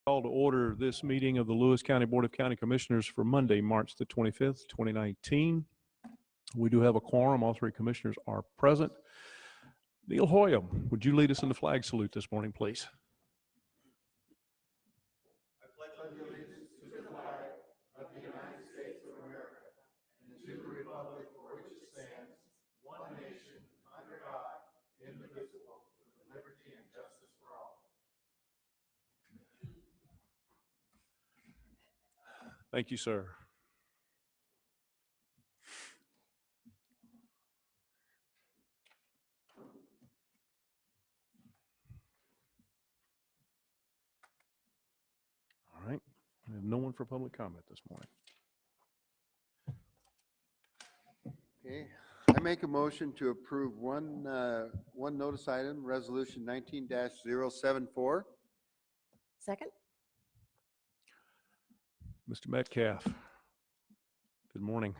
Call to order this meeting of the Lewis County Board of County Commissioners for Monday, March the 25th, 2019. We do have a quorum. All three commissioners are present. Neil Hoya, would you lead us in the flag salute this morning, please? I pledge allegiance to the flag of the United States of America and to the republic for which it stands, one nation, under God, indivisible, with liberty and justice for all. Thank you, sir. All right. We have no one for public comment this morning. Okay, I make a motion to approve one notice item, resolution 19-074. Second? Mr. Metcalf, good morning.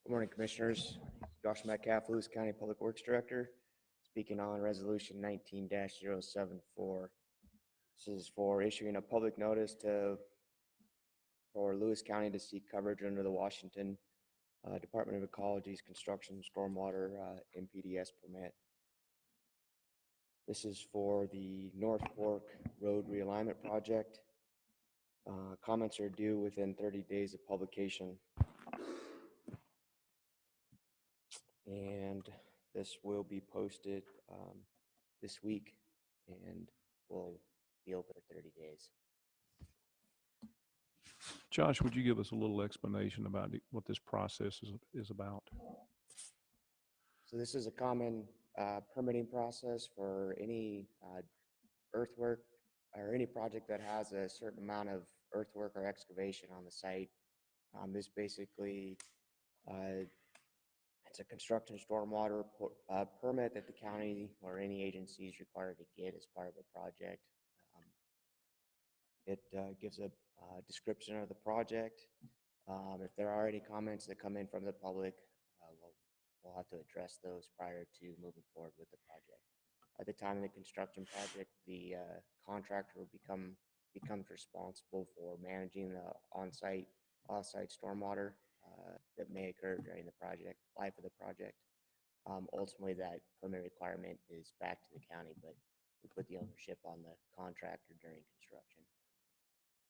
Good morning, Commissioners. Josh Metcalf, Lewis County Public Works Director, speaking on Resolution 19-074. This is for issuing a public notice for Lewis County to seek coverage under the Washington Department of Ecology's Construction Stormwater MPDS permit. This is for the North Fork Road Realignment Project. Comments are due within 30 days of publication. And this will be posted this week and will be open for 30 days. Josh, would you give us a little explanation about what this process is about? So this is a common permitting process for any earthwork or any project that has a certain amount of earthwork or excavation on the site. This basically, it's a construction stormwater permit that the county or any agency is required to get as part of a project. It gives a description of the project. If there are any comments that come in from the public, we'll have to address those prior to moving forward with the project. At the time of the construction project, the contractor will becomes responsible for managing the on-site, off-site stormwater that may occur during the life of the project. Ultimately, that permit requirement is back to the county, but we put the ownership on the contractor during construction,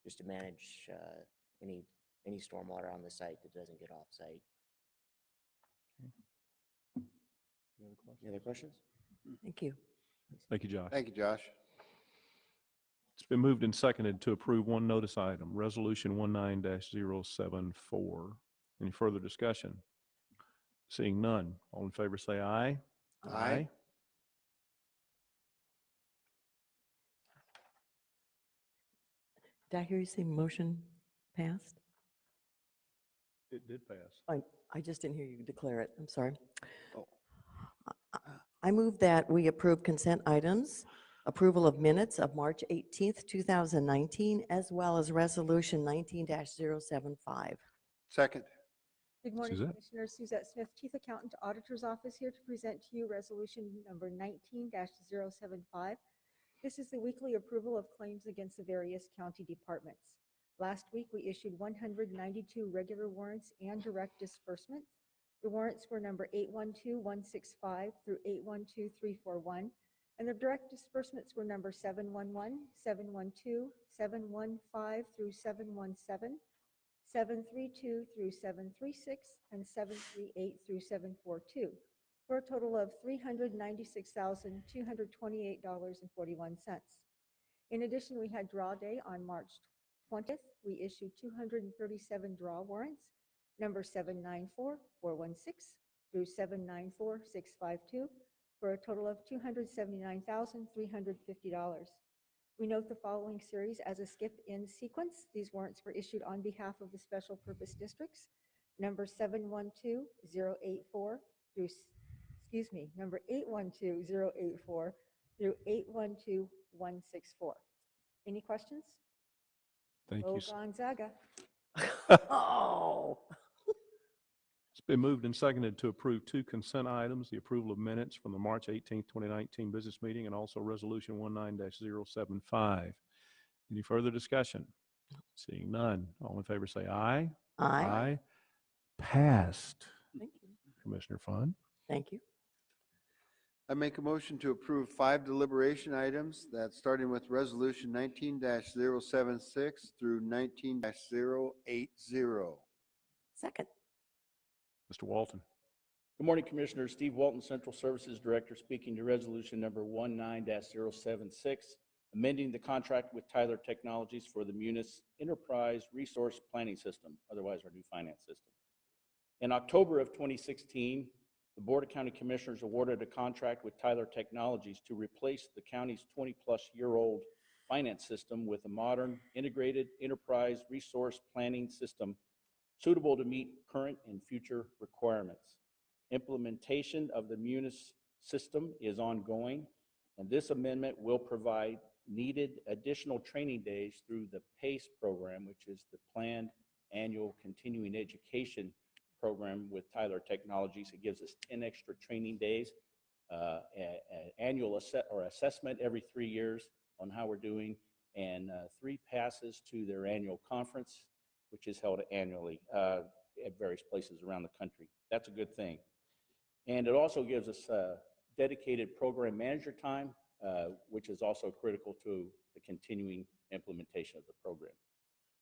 just to manage any stormwater on the site that doesn't get off-site. Any other questions? Thank you. Thank you, Josh. Thank you, Josh. It's been moved and seconded to approve one notice item, Resolution 19-074. Any further discussion? Seeing none, all in favor say aye. Aye. Did I hear you say motion passed? It did pass. I just didn't hear you declare it. I'm sorry. Oh. I move that we approve consent items, approval of minutes of March 18th, 2019, as well as Resolution 19-075. Second. Good morning, Suzette. Commissioner. Suzette Smith, Chief Accountant, Auditor's Office, here to present to you Resolution number 19-075. This is the weekly approval of claims against the various county departments. Last week, we issued 192 regular warrants and direct disbursements. The warrants were number 812165 through 812341, and the direct disbursements were number 711, 712, 715 through 717, 732 through 736, and 738 through 742, for a total of $396,228.41. In addition, we had draw day on March 20th. We issued 237 draw warrants, number 794416 through 794652, for a total of $279,350. We note the following series as a skip in sequence. These warrants were issued on behalf of the special purpose districts, number 712084 through, number 812084 through 812164. Any questions? Thank Go you. Gonzaga. Oh. It's been moved and seconded to approve two consent items, the approval of minutes from the March 18th, 2019 business meeting, and also Resolution 19-075. Any further discussion? Seeing none. All in favor say aye. Aye. Passed. Thank you. Commissioner Fund. Thank you. I make a motion to approve 5 deliberation items, that's starting with Resolution 19-076 through 19-080. Second. Mr. Walton. Good morning, Commissioners. Steve Walton, Central Services Director, speaking to resolution number 19-076, amending the contract with Tyler Technologies for the Munis Enterprise Resource Planning System, otherwise our new finance system. In October of 2016, the Board of County Commissioners awarded a contract with Tyler Technologies to replace the county's 20-plus-year-old finance system with a modern integrated enterprise resource planning system suitable to meet current and future requirements. Implementation of the Munis system is ongoing, and this amendment will provide needed additional training days through the PACE program, which is the Planned Annual Continuing Education program with Tyler Technologies. It gives us 10 extra training days, an annual assessment every 3 years on how we're doing, and 3 passes to their annual conference, which is held annually at various places around the country. That's a good thing. And it also gives us dedicated program manager time, which is also critical to the continuing implementation of the program.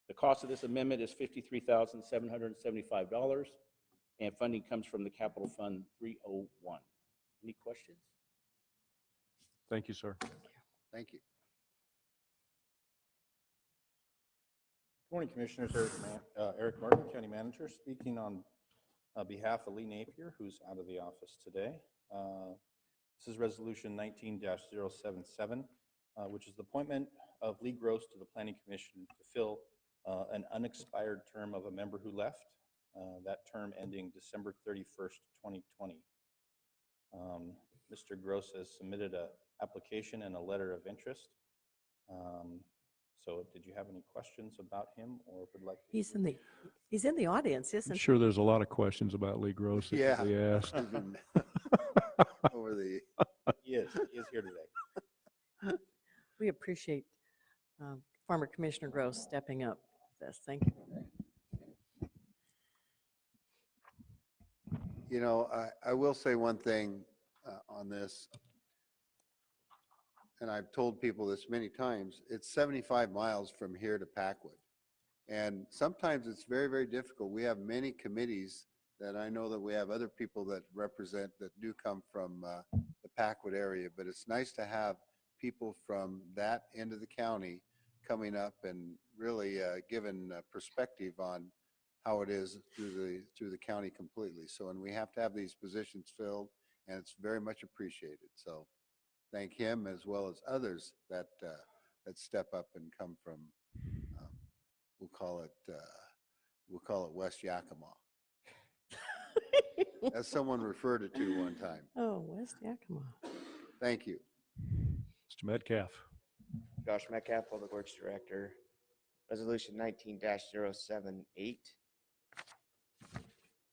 The cost of this amendment is $53,775, and funding comes from the Capital Fund 301. Any questions? Thank you, sir. Thank you. Good morning, Commissioners. Eric Martin, County Manager, speaking on behalf of Lee Napier, who's out of the office today. This is Resolution 19-077, which is the appointment of Lee Gross to the Planning Commission to fill an unexpired term of a member who left, that term ending December 31st, 2020. Mr. Gross has submitted an application and a letter of interest. So did you have any questions about him or would like to? He's in the audience, isn't I'm he? sure there's a lot of questions about Lee Gross that Yeah. could be asked. Over the, He is here today. We appreciate former Commissioner Gross stepping up with this. Thank you. you know, I will say one thing on this, and I've told people this many times, it's 75 miles from here to Packwood. And sometimes it's very, very difficult. We have many committees that I know that we have other people that represent that do come from the Packwood area, but it's nice to have people from that end of the county coming up and really giving perspective on how it is through the county completely. So, and we have to have these positions filled, and it's very much appreciated. So thank him as well as others that that step up and come from we'll call it West Yakima, as someone referred it to one time. Oh, West Yakima. Thank you. Mr. Metcalf. Josh Metcalf, Public Works Director. Resolution 19-078.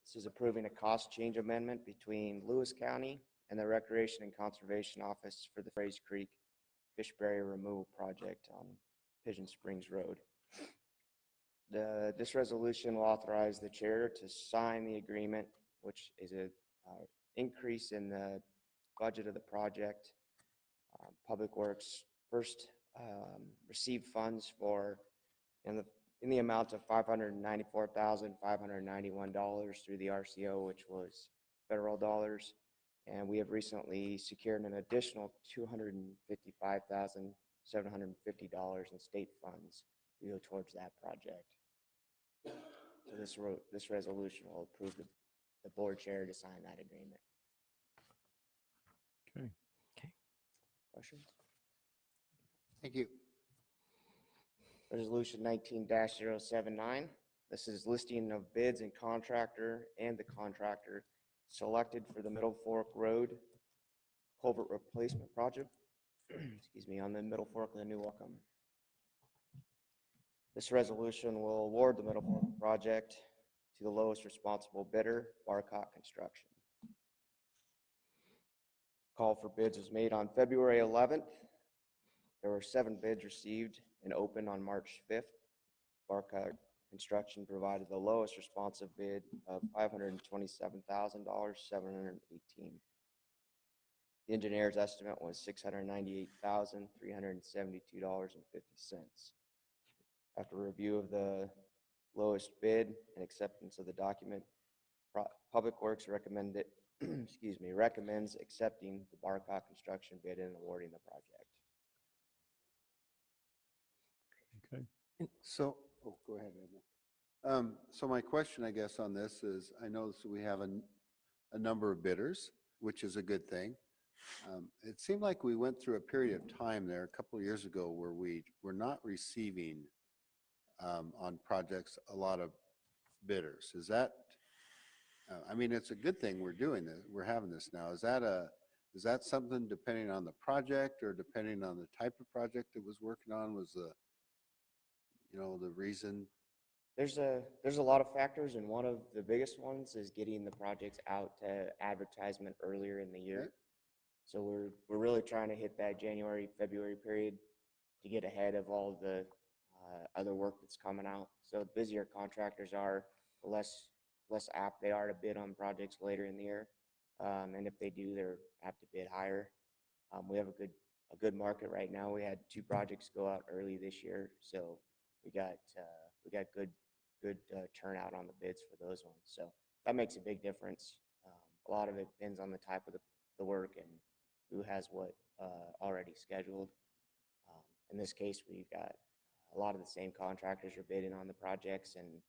This is approving a cost change amendment between Lewis County and the Recreation and Conservation Office for the Fraze Creek Fish Barrier Removal Project on Pigeon Springs Road. This resolution will authorize the chair to sign the agreement, which is an increase in the budget of the project. Public Works first received funds for in the amount of $594,591 through the RCO, which was federal dollars, and we have recently secured an additional $255,750 in state funds to go towards that project. So this resolution will approve the board chair to sign that agreement. Okay. Questions? Thank you. Resolution 19-079. This is listing of bids and the contractor selected for the Middle Fork Road culvert replacement project, excuse me, on the Middle Fork of the New Wacom. This resolution will award the Middle Fork project to the lowest responsible bidder, BOCC Construction. Call for bids was made on February 11th. There were 7 bids received, and opened on March 5th. Barca Construction provided the lowest responsive bid of $527,718. The engineer's estimate was $698,372.50. After review of the lowest bid and acceptance of the document, Public Works recommended, recommends accepting the Barca Construction bid and awarding the project. Okay. So, oh, go ahead, Edna. So my question, I guess, on this is, I know we have a number of bidders, which is a good thing. It seemed like we went through a period of time there a couple of years ago where we were not receiving on projects a lot of bidders. Is that, I mean, it's a good thing we're doing this, we're having this now. Is that something depending on the project or depending on the type of project that was working on was the reason? There's a lot of factors, and one of the biggest ones is getting the projects out to advertisement earlier in the year. Okay. So we're really trying to hit that January, February period to get ahead of all the other work that's coming out. So the busier contractors are, the less apt they are to bid on projects later in the year. And if they do, they're apt to bid higher. We have a good market right now. We had 2 projects go out early this year, so we got good turnout on the bids for those ones. So that makes a big difference. A lot of it depends on the type of the work and who has what already scheduled. In this case, we've got a lot of the same contractors are bidding on the projects, and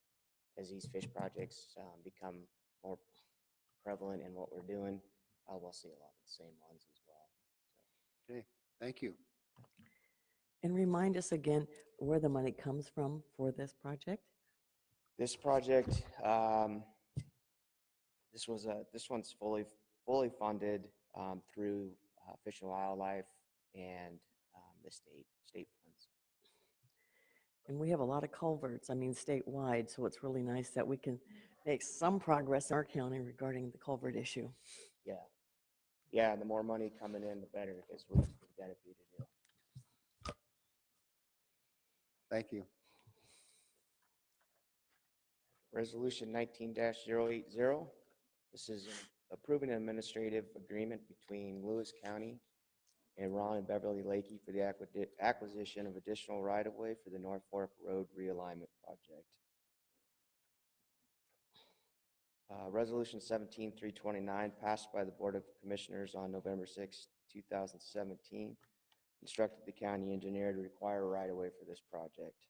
as these fish projects become more prevalent in what we're doing, we'll see a lot of the same ones as well. So. Okay, thank you. And remind us again where the money comes from for this project? This project, this one's fully funded through Fish and Wildlife and the state funds. And we have a lot of culverts, I mean, statewide, so it's really nice that we can make some progress in our county regarding the culvert issue. Yeah, the more money coming in, the better, because we've got a few to do. Thank you. Resolution 19-080. This is approving an administrative agreement between Lewis County and Ron and Beverly Lakey for the acquisition of additional right-of-way for the North Fork Road realignment project. Resolution 17-329 passed by the Board of Commissioners on November 6, 2017, instructed the county engineer to require right-of-way for this project.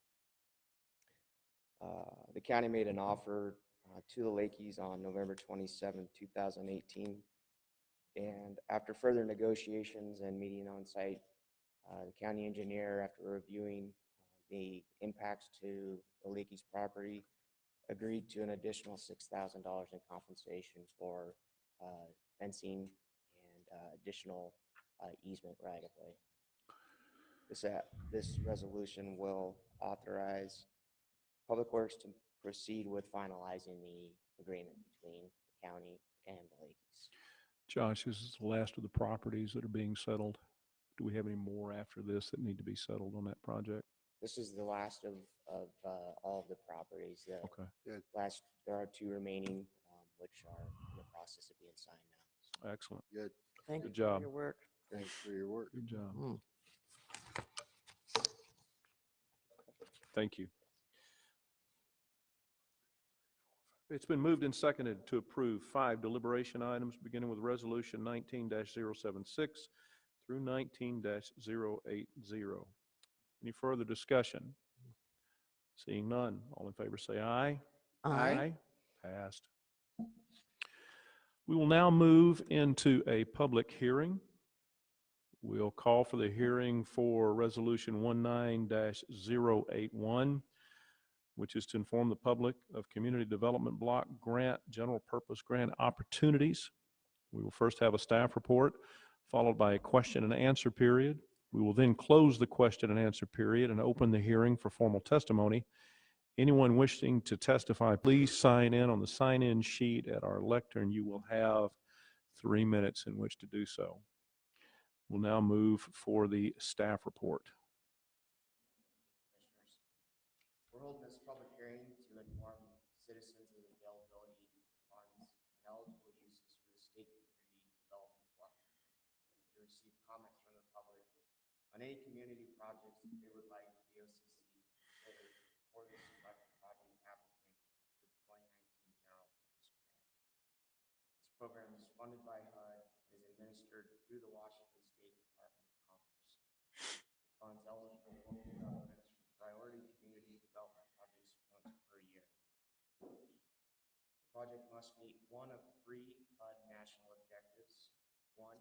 The county made an offer to the Lakeys on November 27, 2018, and after further negotiations and meeting on site, the county engineer, after reviewing the impacts to the Lakeys property, agreed to an additional $6,000 in compensation for fencing and additional easement right-of-way. This resolution will authorize Public Works to proceed with finalizing the agreement between the county and the Lakeys. Josh, this is the last of the properties that are being settled. Do we have any more after this that need to be settled on that project? This is the last of all of the properties. Okay. Good. There are 2 remaining, which are in the process of being signed now. Excellent. Good. Thank Good you for job. your work. Thanks for your work. Good job. Mm. Thank you. It's been moved and seconded to approve 5 deliberation items, beginning with Resolution 19-076 through 19-080. Any further discussion? Seeing none, all in favor say aye. Aye. Passed. We will now move into a public hearing. We'll call for the hearing for Resolution 19-081, which is to inform the public of Community Development Block Grant, General Purpose Grant opportunities. We will first have a staff report, followed by a question and answer period. We will then close the question and answer period and open the hearing for formal testimony. Anyone wishing to testify, please sign in on the sign-in sheet at our lectern. You will have 3 minutes in which to do so. We'll now move for the staff report. We're holding this public hearing to inform citizens of the availability of funds and eligible uses for the state community development block. To receive comments from the public on any community projects that they would like the BOCC to consider or to select project applicant for the 2019 General Purpose Grant. This program is funded by HUD and is administered through the Washington State Department of Commerce. It funds eligible local governments for priority community development projects once per year. The project must meet one of three HUD national objectives. One,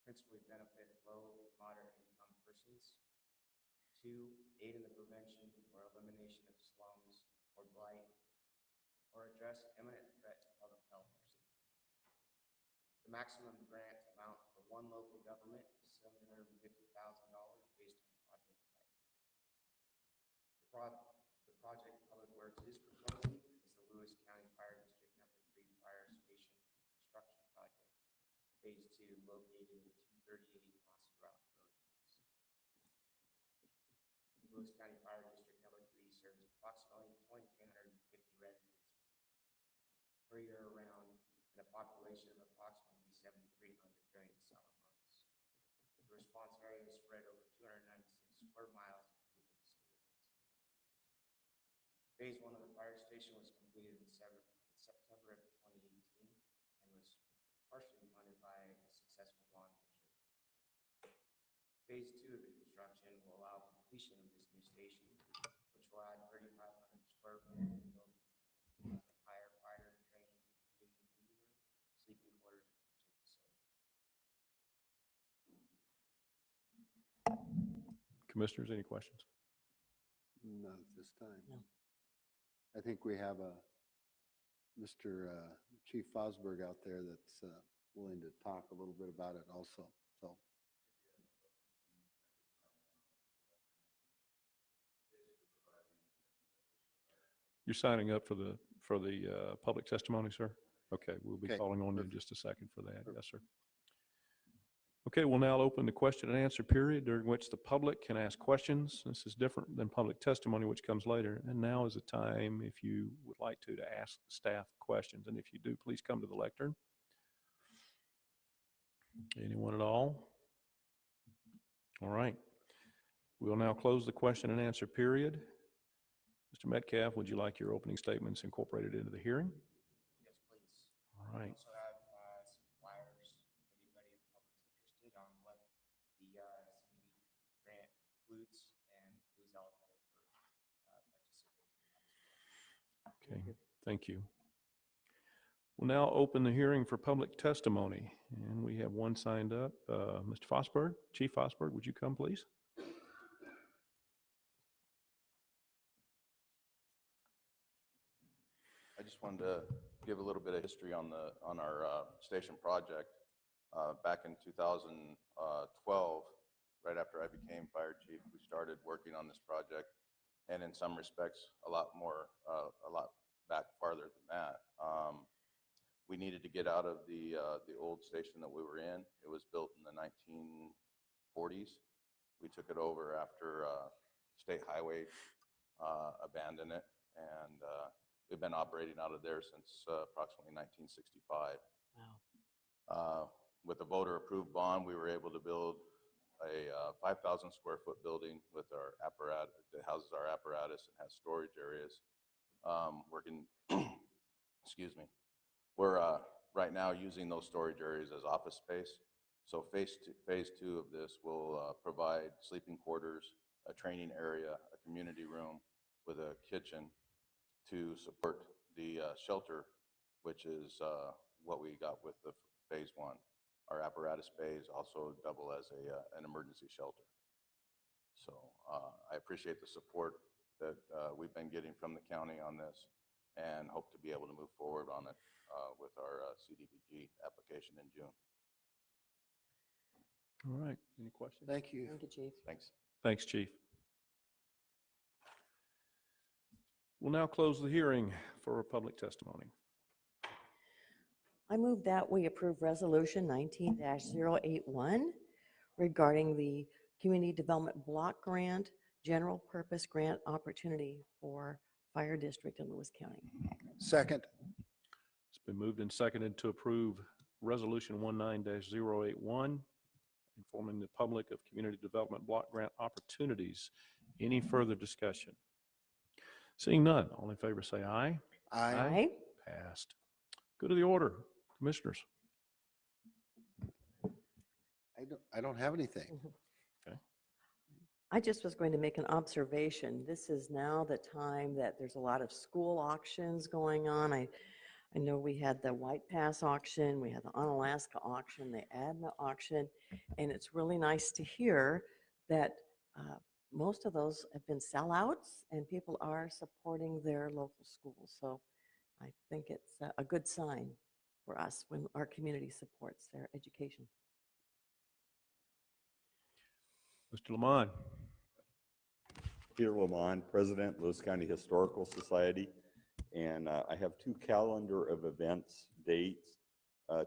principally benefit low, moderate income persons. Two, aid in the prevention or elimination of slums or blight, or address imminent threat to public health or safety. The maximum grant amount for one local government is $750,000 based on project type. The project Public Works is proposing is the Lewis County Fire District Number 3 Fire Station Construction Project, Phase 2, located at 238 Mossy Rock Road East. Lewis County Fire District Number 3 serves approximately 2,350 residents per year around and a population of approximately 7,300 during the summer months. The response area is spread over 296 square miles, including the city of Mossy. Phase 1 of the fire station was completed in September of 2018 and was partially funded by a successful bond measure. Phase 2 of the construction will allow completion of this new station, which will add 3,500 square feet of building, firefighter training, community meeting room, sleeping quarters, and kitchen facility. Commissioners, any questions? Not at this time. No. I think we have a Mr. Chief Fosberg out there that's willing to talk a little bit about it also. So. You're signing up for the public testimony, sir? Okay, we'll be Okay, calling on you in perfect. just a second for that. Perfect. Yes, sir. Okay, we'll now open the question and answer period during which the public can ask questions. This is different than public testimony, which comes later. And now is the time, if you would like to ask staff questions. And if you do, please come to the lectern. Anyone at all? All right. We'll now close the question and answer period. Mr. Metcalf, would you like your opening statements incorporated into the hearing? Yes, please. All We right. also have some flyers, anybody in the public's interested on what the CDB grant includes and who's eligible for participating in that as well. Okay, thank you. We'll now open the hearing for public testimony, and we have one signed up. Mr. Fosberg, Chief Fosberg, would you come, please? I just wanted to give a little bit of history on our station project. Back in 2012, right after I became fire chief, we started working on this project, and in some respects, a lot back farther than that. We needed to get out of the old station that we were in. It was built in the 1940s. We took it over after State Highway abandoned it, and we've been operating out of there since approximately 1965. Wow. With a voter-approved bond, we were able to build a 5,000 square foot building with our apparatus that houses our apparatus and has storage areas. Excuse me. We're right now using those storage areas as office space. So phase two of this will provide sleeping quarters, a training area, a community room with a kitchen to support the shelter, which is what we got with the phase 1. Our apparatus bays also double as an emergency shelter. So I appreciate the support that we've been getting from the county on this, and hope to be able to move forward on it with our CDBG application in June. All right, any questions? Thank you. Thank you, Chief. Thanks. Thanks, Chief. We'll now close the hearing for public testimony. I move that we approve Resolution 19-081 regarding the Community Development Block Grant general purpose grant opportunity for fire district in Lewis County. Second. It's been moved and seconded to approve Resolution 19-081, informing the public of community development block grant opportunities. Any further discussion? Seeing none, all in favor say aye. Aye. Passed. Go to the order, commissioners. I don't have anything. I just was going to make an observation. This is now the time that there's a lot of school auctions going on. I know we had the White Pass auction, we had the Onalaska auction, the Adna auction, and it's really nice to hear that most of those have been sellouts and people are supporting their local schools. So I think it's a good sign for us when our community supports their education. Mr. Lamont. Peter Lamont, President, Lewis County Historical Society. And I have two calendar of events dates.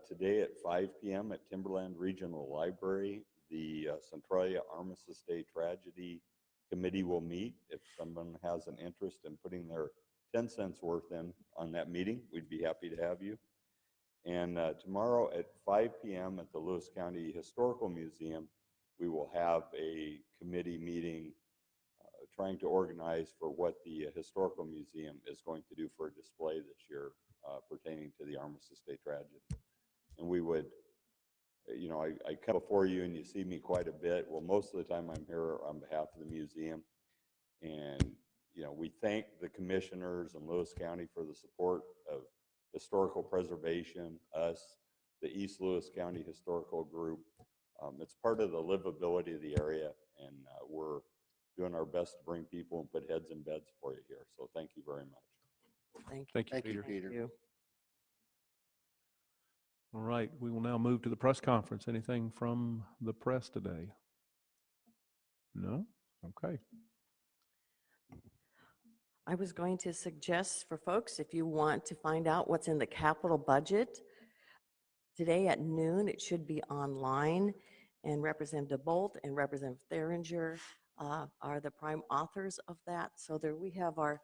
Today at 5 p.m. at Timberland Regional Library, the Centralia Armistice Day Tragedy Committee will meet. If someone has an interest in putting their 10 cents worth in on that meeting, we'd be happy to have you. And tomorrow at 5 p.m. at the Lewis County Historical Museum, we will have a committee meeting trying to organize for what the Historical Museum is going to do for a display this year pertaining to the Armistice Day tragedy. And we would, you know, I come before you and you see me quite a bit. Well, most of the time I'm here on behalf of the museum. And, you know, we thank the commissioners in Lewis County for the support of historical preservation, us, the East Lewis County Historical Group. It's part of the livability of the area, and we're doing our best to bring people and put heads in beds for you here. So thank you very much. Thank you. Thank you, Thank you, Peter. Peter. Thank you. All right, we will now move to the press conference. Anything from the press today? No? Okay. I was going to suggest for folks, if you want to find out what's in the capital budget, today at noon, it should be online, and Representative Bolt and Representative Theringer are the prime authors of that. So there we have our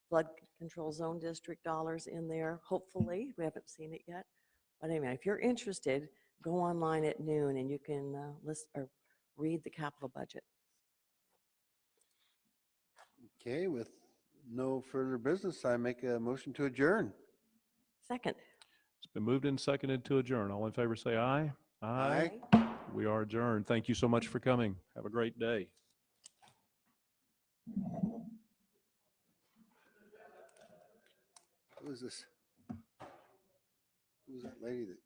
flood control zone district dollars in there, hopefully. We haven't seen it yet. But anyway, if you're interested, go online at noon and you can list or read the capital budget. Okay, with no further business, I make a motion to adjourn. Second. It's been moved and seconded to adjourn. All in favor say aye. Aye. We are adjourned. Thank you so much for coming. Have a great day. Who is this? Who's that lady that